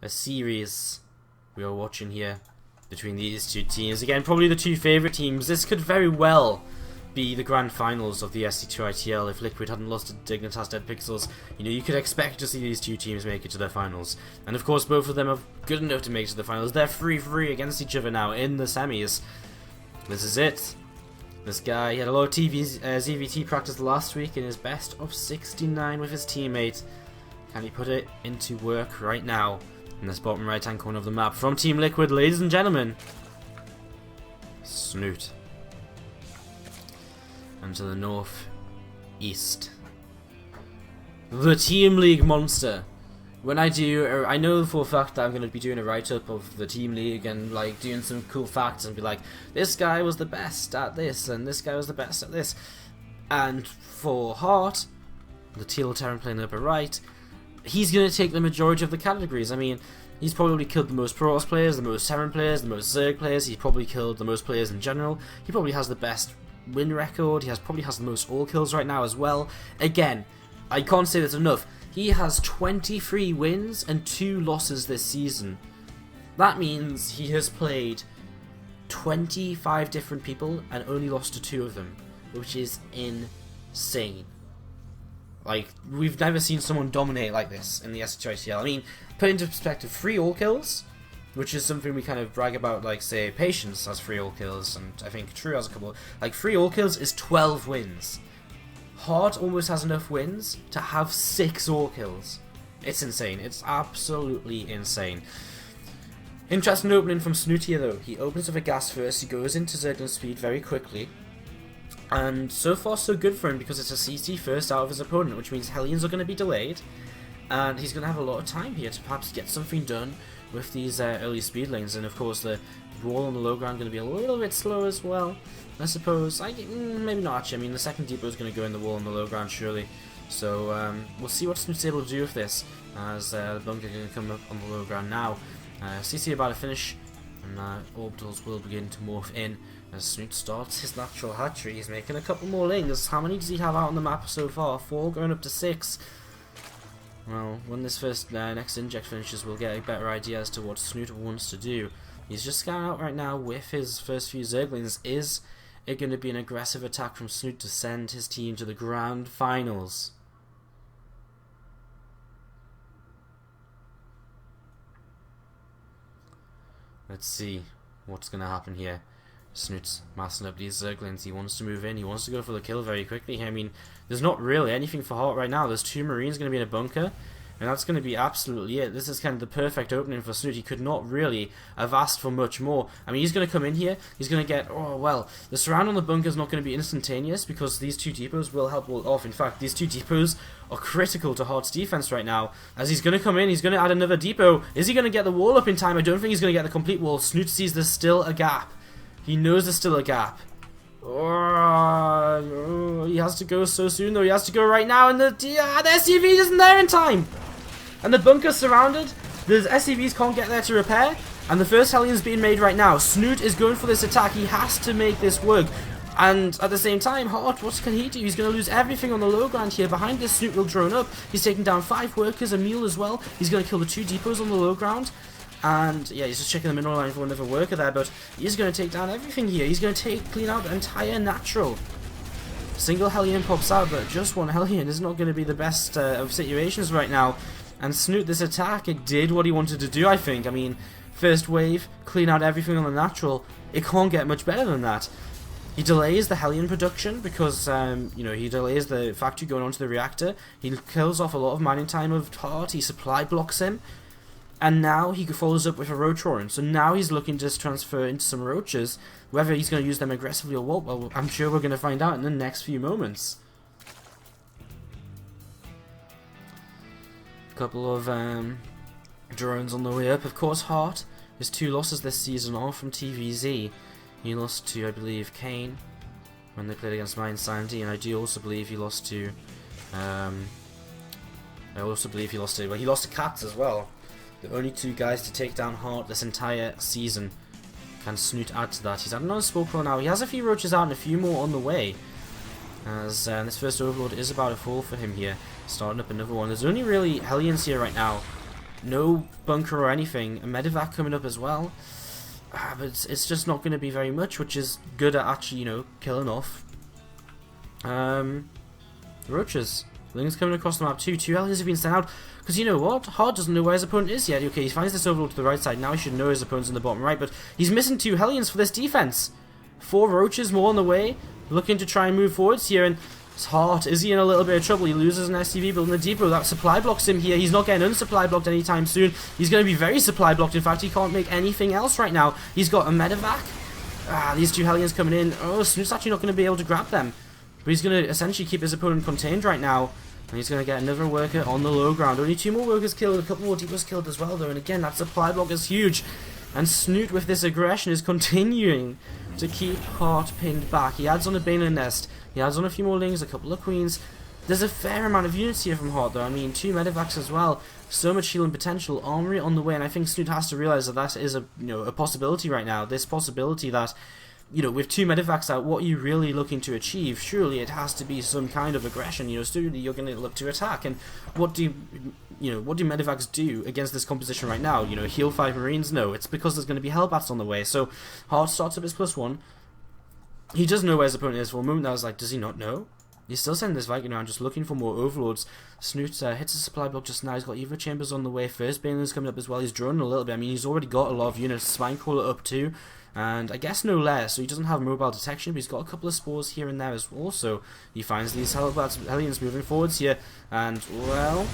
a series we are watching here between these two teams. Again, probably the two favourite teams. This could very well be the grand finals of the SC2 ITL if Liquid hadn't lost to Dignitas Dead Pixels. You know, you could expect to see these two teams make it to their finals. And of course, both of them are good enough to make it to the finals. They're 3-3 against each other now in the semis. This is it. This guy, he had a lot of ZVT practice last week in his best of 69 with his teammate. Can he put it into work right now in this bottom right hand corner of the map? From Team Liquid, ladies and gentlemen, Snute. And to the north east, the Team League monster. When I do, I know for a fact that I'm going to be doing a write-up of the Team League and like doing some cool facts and be like, this guy was the best at this and this guy was the best at this. And for Heart, the Teal Terran playing upper right, he's going to take the majority of the categories. I mean, he's probably killed the most Protoss players, the most Terran players, the most Zerg players. He's probably killed the most players in general. He probably has the best win record. He probably has the most all kills right now as well. Again, I can't say this enough. He has 23 wins and 2 losses this season. That means he has played 25 different people and only lost to 2 of them, which is insane. Like, we've never seen someone dominate like this in the SHITL. I mean, put into perspective, 3 all kills, which is something we kind of brag about, like, say, Patience has 3 all kills, and I think True has a couple. Like, 3 all kills is 12 wins. Heart almost has enough wins to have 6 all kills. It's insane. It's absolutely insane. Interesting opening from Snute here, though. He opens with a gas first, he goes into Zerglin speed very quickly. And so far so good for him because it's a CC first out of his opponent, which means Hellions are going to be delayed. And he's going to have a lot of time here to perhaps get something done with these early speed lanes. And of course the wall on the low ground going to be a little bit slow as well, I suppose. Maybe not actually. I mean, the second depot is going to go in the wall on the low ground surely. So we'll see what Snute's able to do with this, as the bunker is going to come up on the low ground now. CC about to finish, and orbitals will begin to morph in as Snute starts his natural hatchery. He's making a couple more lings. How many does he have out on the map so far? 4 going up to 6. Well, when this first next inject finishes, we'll get a better idea as to what Snute wants to do. He's just scouting out right now with his first few Zerglings. Is it going to be an aggressive attack from Snute to send his team to the grand finals? Let's see what's going to happen here. Snute's massing up these Zerglings. He wants to move in. He wants to go for the kill very quickly. I mean, there's not really anything for Heart right now. There's 2 Marines going to be in a bunker, and that's going to be absolutely it. This is kind of the perfect opening for Snute. He could not really have asked for much more. I mean, he's going to come in here. He's going to get... Oh, well, the surround on the bunker is not going to be instantaneous because these 2 depots will help wall off. In fact, these 2 depots are critical to Heart's defense right now. As he's going to come in, he's going to add another depot. Is he going to get the wall up in time? I don't think he's going to get the complete wall. Snute sees there's still a gap. He knows there's still a gap. Oh, he has to go so soon, though. He has to go right now, and the SCV isn't there in time. And the bunker's surrounded. The SCVs can't get there to repair. And the first Hellion's being made right now. Snute is going for this attack. He has to make this work. And at the same time, Heart, what can he do? He's going to lose everything on the low ground here. Behind this, Snute will drone up. He's taking down 5 workers, a mule as well. He's going to kill the 2 depots on the low ground. And yeah, he's just checking the mineral line for another worker there, but he's going to take down everything here. He's going to clean out the entire natural. Single Hellion pops out, but just 1 Hellion is not going to be the best of situations right now. And Snute, this attack, it did what he wanted to do, I think. I mean, first wave, clean out everything on the natural. It can't get much better than that. He delays the Hellion production because, you know, he delays the factory going onto the reactor. He kills off a lot of mining time of Heart. He supply blocks him. And now he follows up with a Roach Roaring. So now he's looking to transfer into some Roaches. Whether he's going to use them aggressively or what, well, I'm sure we're going to find out in the next few moments. A couple of drones on the way up. Of course, Heart, his 2 losses this season are from TVZ. He lost to, I believe, Kane when they played against Mine Sandy. And I do also believe he lost to... well, he lost to Cats as well. The only 2 guys to take down Heart this entire season. Can Snute add to that? He's had another Spoke Roll now. He has a few Roaches out and a few more on the way. As this first Overlord is about to fall for him here. Starting up another one. There's only really Hellions here right now. No bunker or anything. A medevac coming up as well. But it's just not going to be very much, which is good at actually, you know, killing off roaches. Ling's coming across the map too. 2 aliens have been sent out. Because you know what? Hard doesn't know where his opponent is yet. Okay, he finds this overlord to the right side. Now he should know his opponent's in the bottom right. But he's missing 2 Hellions for this defense. 4 roaches more on the way. Looking to try and move forwards here. And it's Hard. Is he in a little bit of trouble? He loses an SCV building a depot. That supply blocks him here. He's not getting unsupply blocked anytime soon. He's going to be very supply blocked. In fact, he can't make anything else right now. He's got a medevac. These 2 Hellions coming in. Oh, Snoot's actually not going to be able to grab them. But he's going to essentially keep his opponent contained right now. And he's going to get another worker on the low ground. Only 2 more workers killed, a couple more depots killed as well though. And again, that supply block is huge. And Snute with this aggression is continuing to keep Hart pinned back. He adds on a Baneling Nest. He adds on a few more Lings, a couple of Queens. There's a fair amount of units here from Hart though. I mean, 2 medevacs as well. So much healing potential. Armory on the way. And I think Snute has to realize that that is a possibility right now. This possibility that, you know, with 2 medevacs out, what are you really looking to achieve? Surely it has to be some kind of aggression. You know, slowly you're going to look to attack. And what do medevacs do against this composition right now? You know, heal 5 Marines? No, it's because there's going to be Hellbats on the way. So Hart starts up his +1. He does know where his opponent is. For a moment I was like, does he not know? He's still sending this Viking around, just looking for more overlords. Snute hits a supply block just now. He's got Evo Chambers on the way. First Baneling's coming up as well. He's droning a little bit. I mean, he's already got a lot of units. Spinecrawler up too. And I guess no less, so he doesn't have mobile detection, but he's got a couple of spores here and there as well, so he finds these Hellions moving forwards here, and, well,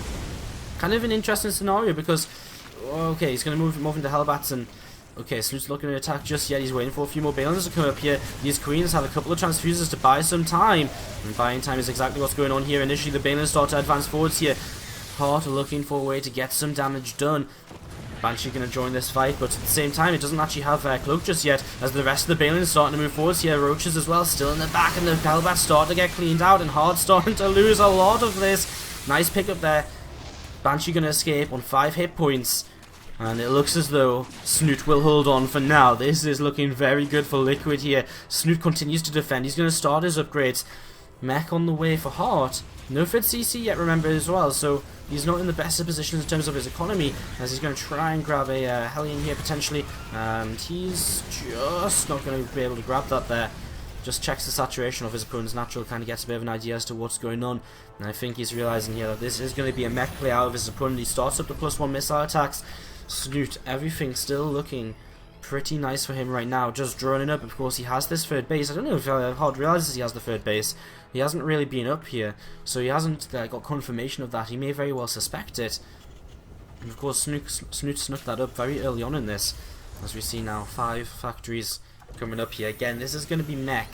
kind of an interesting scenario, because, okay, he's going to move into Hellbats, and, okay, Snoot's not going to attack just yet. He's waiting for a few more Balins to come up here. These Queens have a couple of transfuses to buy some time, and buying time is exactly what's going on here. Initially, the Balins start to advance forwards here. Hart looking for a way to get some damage done. Banshee going to join this fight, but at the same time, it doesn't actually have Cloak just yet, as the rest of the Balins starting to move forwards here. Roaches as well, still in the back, and the Hellbats start to get cleaned out, and Hard starting to lose a lot of this. Nice pickup there. Banshee going to escape on 5 hit points, and it looks as though Snute will hold on for now. This is looking very good for Liquid here. Snute continues to defend. He's going to start his upgrades. Mech on the way for Hart. No Fit CC yet, remember, as well, so he's not in the best of positions in terms of his economy, as he's going to try and grab a Hellion here, potentially, and he's just not going to be able to grab that there. Just checks the saturation of his opponent's natural, kind of gets a bit of an idea as to what's going on, and I think he's realizing here that this is going to be a mech play out of his opponent. He starts up the +1 missile attacks. Snute, everything still looking pretty nice for him right now, just droning up. Of course, he has this 3rd base. I don't know if Hard realizes he has the 3rd base. He hasn't really been up here, so he hasn't got confirmation of that. He may very well suspect it. And of course, Snute snuck that up very early on in this, as we see now 5 factories coming up here. Again, this is going to be mech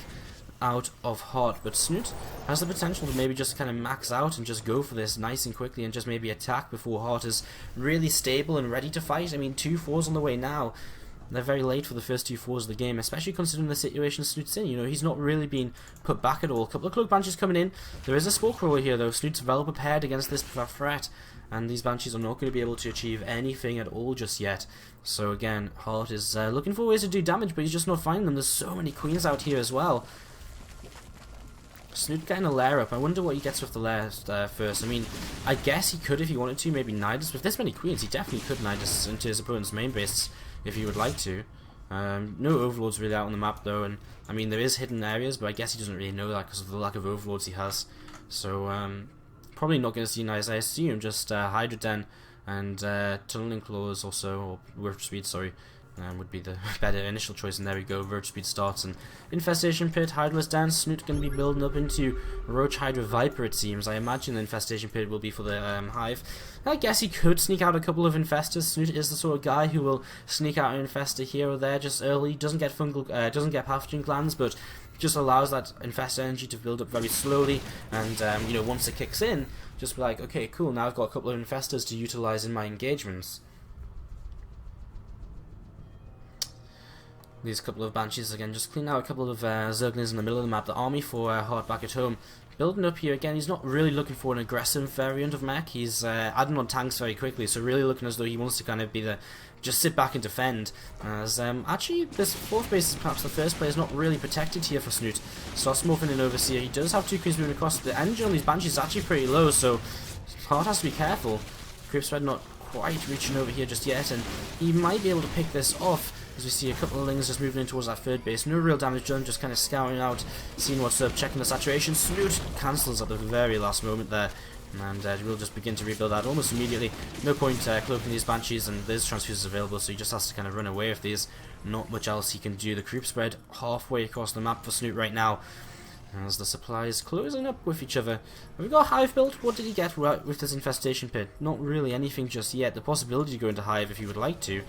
out of Hard, but Snute has the potential to maybe just kind of max out and just go for this nice and quickly and just maybe attack before Hard is really stable and ready to fight. I mean, 2 4s on the way now. They're very late for the first 2 4s of the game, especially considering the situation Snute's in. You know, he's not really been put back at all. A couple of Cloak Banshees coming in. There is a Spore Crawler here, though. Snute's well prepared against this threat, and these Banshees are not going to be able to achieve anything at all just yet. So again, Hart is looking for ways to do damage, but he's just not finding them. There's so many Queens out here as well. Snute getting a lair up. I wonder what he gets with the lair first. I mean, I guess he could if he wanted to, maybe Nidus. With this many Queens, he definitely could Nidus into his opponent's main base if he would like to. No overlords really out on the map though, and I mean there is hidden areas, but I guess he doesn't really know that because of the lack of overlords he has. So probably not going to see Nidus. I assume just Hydra Den and Tunneling Claws also, or Warp Speed, sorry, would be the better initial choice. And there we go, Roach Speed starts, and Infestation Pit, Hydraless Dance. Snute going to be building up into Roach Hydra Viper, it seems. I imagine the Infestation Pit will be for the Hive. I guess he could sneak out a couple of Infestors. Snute is the sort of guy who will sneak out an Infestor here or there just early. Doesn't get fungal, doesn't get pathogen glands, but just allows that Infestor energy to build up very slowly. And you know, once it kicks in, just be like, okay, cool. Now I've got a couple of Infestors to utilize in my engagements. These couple of Banshees again, just clean out a couple of Zerglings in the middle of the map. The army for Hard back at home. Building up here again, he's not really looking for an aggressive variant of mech. He's adding on tanks very quickly, so really looking as though he wants to kind of be the just sit back and defend. As actually, this 4th base is perhaps the first player is not really protected here for Snute. Starts morphing in Overseer. He does have 2 Queens moving across. The energy on these Banshees is actually pretty low, so Hard has to be careful. Creep spread not quite reaching over here just yet, and he might be able to pick this off. As we see a couple of Lings just moving in towards that third base. No real damage done, just kind of scouting out, seeing what's up, checking the saturation. Snute cancels at the very last moment there, and we'll just begin to rebuild that almost immediately. No point cloaking these Banshees, and there's transfuses available, so he just has to kind of run away with these. Not much else he can do. The creep spread halfway across the map for Snute right now, as the supplies closing up with each other. Have we got a hive built? What did he get with this infestation pit? Not really anything just yet. The possibility to go into hive if he would like to.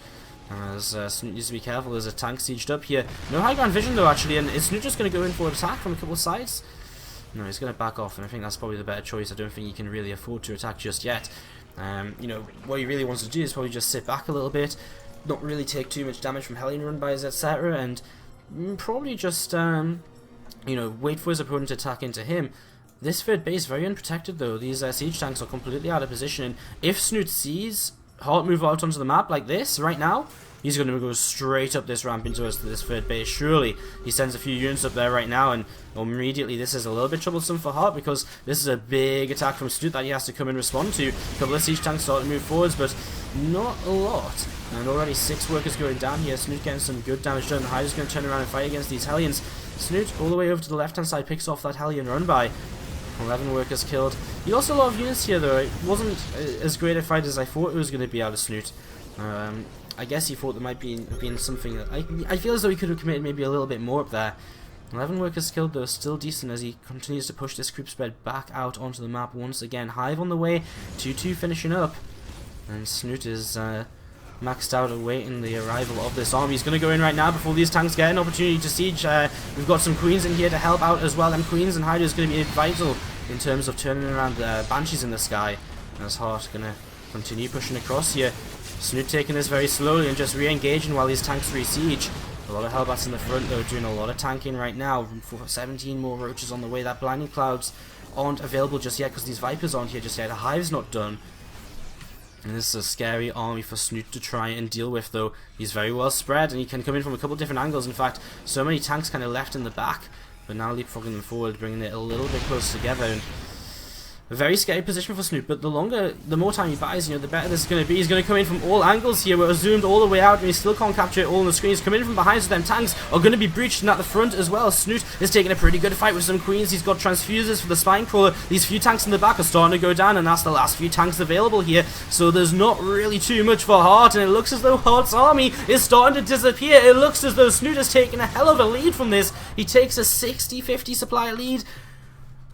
As Snute needs to be careful, there's a tank sieged up here. No high ground vision though actually, and is Snute just going to go in for an attack from a couple of sides? No, he's going to back off, and I think that's probably the better choice. I don't think he can really afford to attack just yet. You know, what he really wants to do is probably just sit back a little bit, not really take too much damage from Hellion run-bys, etc., and probably just, you know, wait for his opponent to attack into him. This third base very unprotected though. These siege tanks are completely out of position, and if Snute sees Heart move out onto the map like this right now, he's going to go straight up this ramp into this third base. Surely he sends a few units up there right now, and immediately this is a little bit troublesome for Heart, because this is a big attack from Snute that he has to come and respond to. A couple of siege tanks start to move forwards, but not a lot. And already 6 workers going down here. Snute getting some good damage done. Hyder's going to turn around and fight against these Hellions. Snute all the way over to the left hand side picks off that Hellion run by. 11 workers killed. He lost a lot of units here though. It wasn't as great a fight as I thought it was going to be out of Snute. I guess he thought there might be something that I feel as though he could have committed maybe a little bit more up there. 11 workers killed though, still decent as he continues to push this creep spread back out onto the map once again. Hive on the way, 2-2 finishing up, and Snute is maxed out awaiting the arrival of this army. He's going to go in right now before these tanks get an opportunity to siege. We've got some Queens in here to help out as well, and Queens and Hyder is going to be vital in terms of turning around the Banshees in the sky. As Heart going to continue pushing across here. Snute taking this very slowly and just re-engaging while these tanks re-siege. A lot of Hellbats in the front though, doing a lot of tanking right now. 17 more Roaches on the way. That Blinding Clouds aren't available just yet because these Vipers aren't here just yet. The Hive's not done. And this is a scary army for Snute to try and deal with though. He's very well spread and he can come in from a couple different angles. In fact, so many tanks kind of left in the back, but now leapfrogging them forward, bringing it a little bit closer together. And a very scary position for Snute, but the more time he buys, you know, the better this is going to be. He's going to come in from all angles here. We're zoomed all the way out, and he still can't capture it all on the screen. He's coming in from behind, so them tanks are going to be breached at the front as well. Snute is taking a pretty good fight with some Queens. He's got transfusers for the Spine Crawler. These few tanks in the back are starting to go down, and that's the last few tanks available here. So there's not really too much for Heart, and it looks as though Heart's army is starting to disappear. It looks as though Snute has taken a hell of a lead from this. He takes a 60-50 supply lead.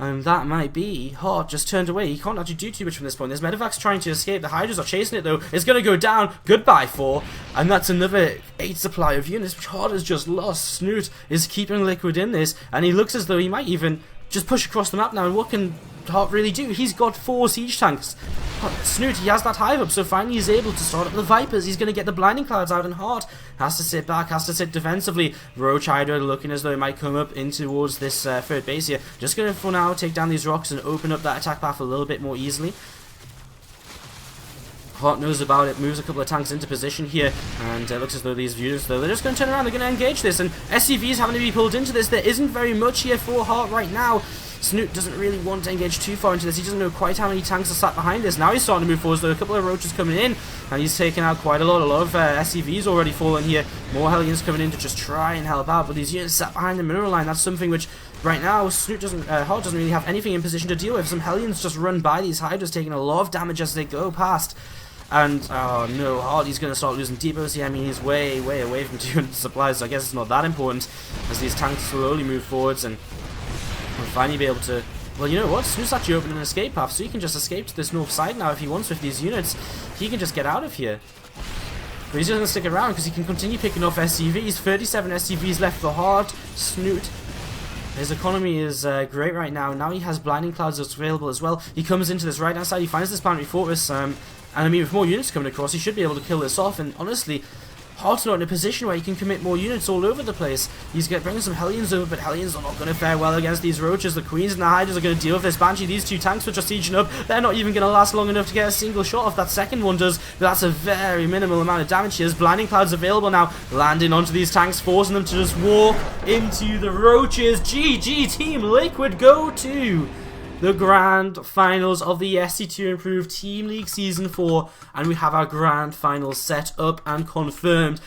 And that might be Heart just turned away. He can't actually do too much from this point. There's Medevac's trying to escape. The Hydras are chasing it though. It's going to go down. Goodbye 4. And that's another 8 supply of units, which Heart has just lost. Snute is keeping Liquid in this, and he looks as though he might even just push across the map now. And what can Heart really do? He's got 4 siege tanks. Snute, he has that hive up, so finally he's able to start up the Vipers. He's going to get the Blinding Clouds out, and Heart has to sit back, has to sit defensively. Roach Hydra looking as though he might come up in towards this third base here. Just going to, for now, take down these rocks and open up that attack path a little bit more easily. Heart knows about it, moves a couple of tanks into position here, and it looks as though these units, though, they're just going to turn around, they're going to engage this, and SCVs having to be pulled into this. There isn't very much here for Heart right now. Snute doesn't really want to engage too far into this. He doesn't know quite how many tanks are sat behind this. Now he's starting to move forward, though. A couple of Roaches coming in, and he's taking out quite a lot. A lot of SCVs already fallen here. More Hellions coming in to just try and help out, but these units sat behind the mineral line. That's something which, right now, Snute doesn't, Heart doesn't really have anything in position to deal with. Some Hellions just run by these Hydras, taking a lot of damage as they go past. And, oh no, Hardy's going to start losing depots here. I mean, he's way, way away from 200 supplies, so I guess it's not that important as these tanks slowly move forwards and we'll finally be able to... Well, you know what? Snute's actually opening an escape path, so he can just escape to this north side now if he wants with these units. He can just get out of here. But he's just going to stick around because he can continue picking off SCVs. 37 SCVs left for Heart. Snute. His economy is great right now. Now he has Blinding Clouds that's available as well. He comes into this right-hand side. He finds this Boundary Fortress. And I mean, with more units coming across, he should be able to kill this off. And honestly, Heart's not in a position where he can commit more units all over the place. He's bringing some Hellions over, but Hellions are not going to fare well against these Roaches. The Queens and the Hydras are going to deal with this Banshee. These 2 tanks which are sieging up, they're not even going to last long enough to get a single shot off. That second one does, but that's a very minimal amount of damage here. Blinding Clouds available now, landing onto these tanks, forcing them to just walk into the Roaches. GG Team Liquid go to the grand finals of the SC2 Improved Team League Season 4, and we have our grand finals set up and confirmed.